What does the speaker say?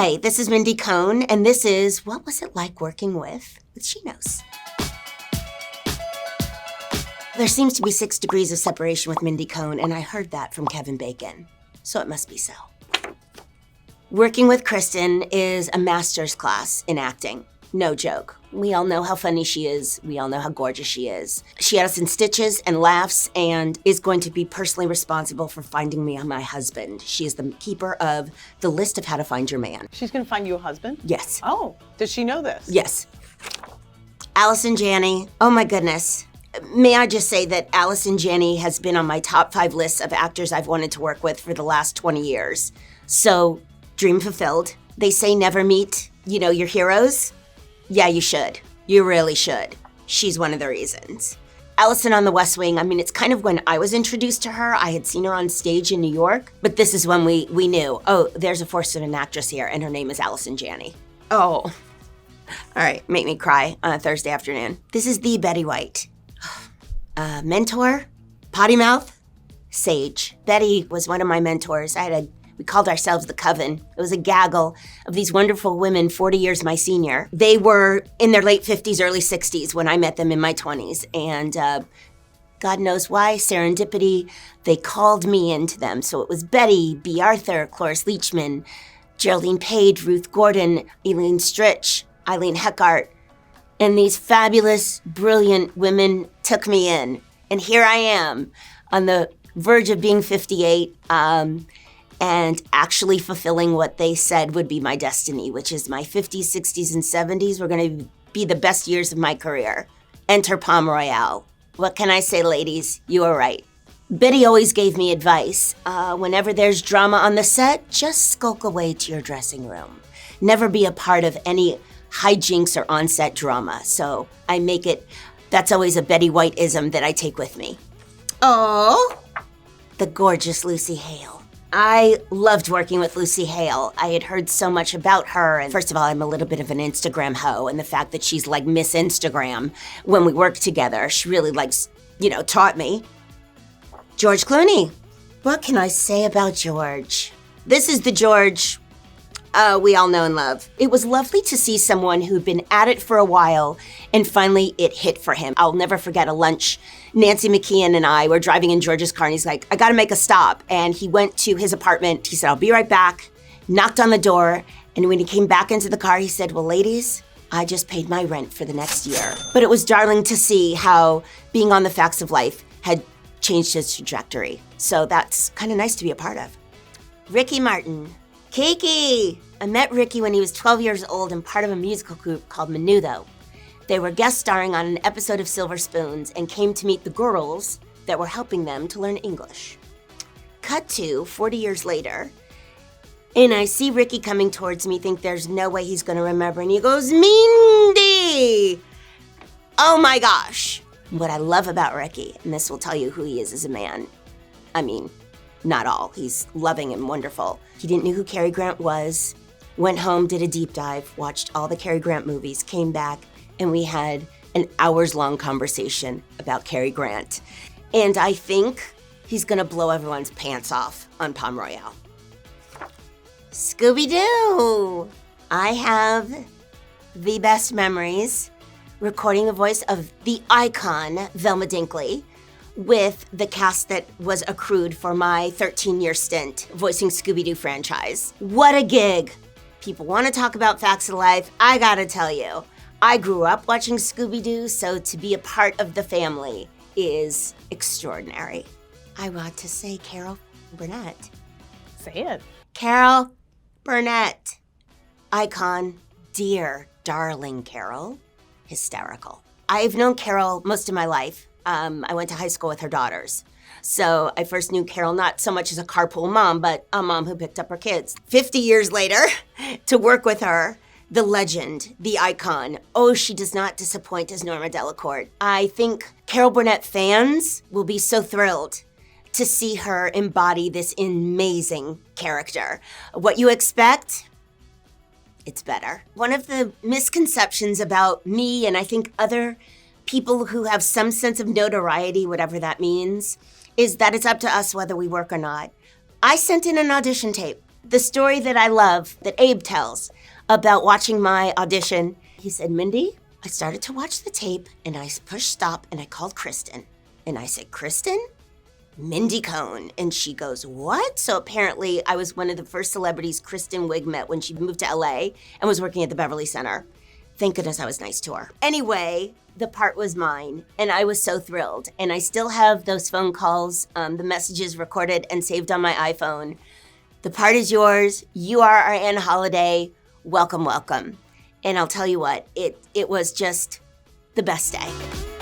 Hi, this is Mindy Cohn, and this is What Was It Like Working with SheKnows. There seems to be 6 degrees of separation with Mindy Cohn, and I heard that from Kevin Bacon, so it must be so. Working with Kristen is a master's class in acting. No joke. We all know how funny she is. We all know how gorgeous she is. She had us in stitches and laughs and is going to be personally responsible for finding me my husband. She is the keeper of the list of how to find your man. She's gonna find you a husband? Yes. Oh, does she know this? Yes. Allison Janney, oh my goodness. May I just say that Allison Janney has been on my top 5 lists of actors I've wanted to work with for the last 20 years. So, dream fulfilled. They say never meet, your heroes. Yeah, you should. You really should. She's one of the reasons. Allison on the West Wing, it's kind of when I was introduced to her. I had seen her on stage in New York, but this is when we knew, there's a force of an actress here, and her name is Allison Janney. Oh, all right, make me cry on a Thursday afternoon. This is the Betty White. Mentor, potty mouth, sage. Betty was one of my mentors. We called ourselves the Coven. It was a gaggle of these wonderful women, 40 years my senior. They were in their late 50s, early 60s when I met them in my 20s. And God knows why, serendipity, they called me into them. So it was Betty, B. Arthur, Cloris Leachman, Geraldine Page, Ruth Gordon, Eileen Stritch, Eileen Heckart. And these fabulous, brilliant women took me in. And here I am on the verge of being 58, and actually fulfilling what they said would be my destiny, which is my 50s, 60s, and 70s were gonna be the best years of my career. Enter Palm Royale. What can I say, ladies? You are right. Betty always gave me advice. Whenever there's drama on the set, just skulk away to your dressing room. Never be a part of any hijinks or on-set drama. So that's always a Betty White-ism that I take with me. Oh, the gorgeous Lucy Hale. I loved working with Lucy Hale. I had heard so much about her. And first of all, I'm a little bit of an Instagram hoe, and the fact that she's like Miss Instagram when we worked together, she really taught me. George Clooney. What can I say about George? This is the George we all know and love. It was lovely to see someone who'd been at it for a while and finally it hit for him. I'll never forget a lunch. Nancy McKeon and I were driving in George's car and he's like, I gotta make a stop. And he went to his apartment. He said, I'll be right back. Knocked on the door. And when he came back into the car, he said, well, ladies, I just paid my rent for the next year. But it was darling to see how being on The Facts of Life had changed his trajectory. So that's kind of nice to be a part of. Ricky Martin. Kiki! I met Ricky when he was 12 years old and part of a musical group called Menudo. They were guest starring on an episode of Silver Spoons and came to meet the girls that were helping them to learn English. Cut to 40 years later, and I see Ricky coming towards me, think there's no way he's gonna remember, and he goes, Mindy! Oh my gosh! What I love about Ricky, and this will tell you who he is as a man, not all. He's loving and wonderful. He didn't know who Cary Grant was, went home, did a deep dive, watched all the Cary Grant movies, came back, and we had an hours-long conversation about Cary Grant. And I think he's gonna blow everyone's pants off on Palm Royale. Scooby-Doo! I have the best memories recording the voice of the icon, Velma Dinkley, with the cast that was accrued for my 13-year stint voicing Scooby-Doo franchise. What a gig. People want to talk about Facts of Life. I gotta tell you, I grew up watching Scooby-Doo, so to be a part of the family is extraordinary. I want to say Carol Burnett. Say it. Carol Burnett. Icon, dear, darling Carol. Hysterical. I've known Carol most of my life. I went to high school with her daughters. So I first knew Carol not so much as a carpool mom, but a mom who picked up her kids. 50 years later, to work with her, the legend, the icon. Oh, she does not disappoint as Norma Delacorte. I think Carol Burnett fans will be so thrilled to see her embody this amazing character. What you expect, it's better. One of the misconceptions about me, and I think other people who have some sense of notoriety, whatever that means, is that it's up to us whether we work or not. I sent in an audition tape. the story that I love that Abe tells about watching my audition. He said, Mindy, I started to watch the tape and I pushed stop and I called Kristen. And I said, Kristen? Mindy Cohn. And she goes, what? So apparently I was one of the first celebrities Kristen Wiig met when she moved to LA and was working at the Beverly Center. Thank goodness I was nice to her. Anyway, the part was mine and I was so thrilled. And I still have those phone calls, the messages recorded and saved on my iPhone. The part is yours. You are our Anne Holiday. Welcome, welcome. And I'll tell you what, it was just the best day.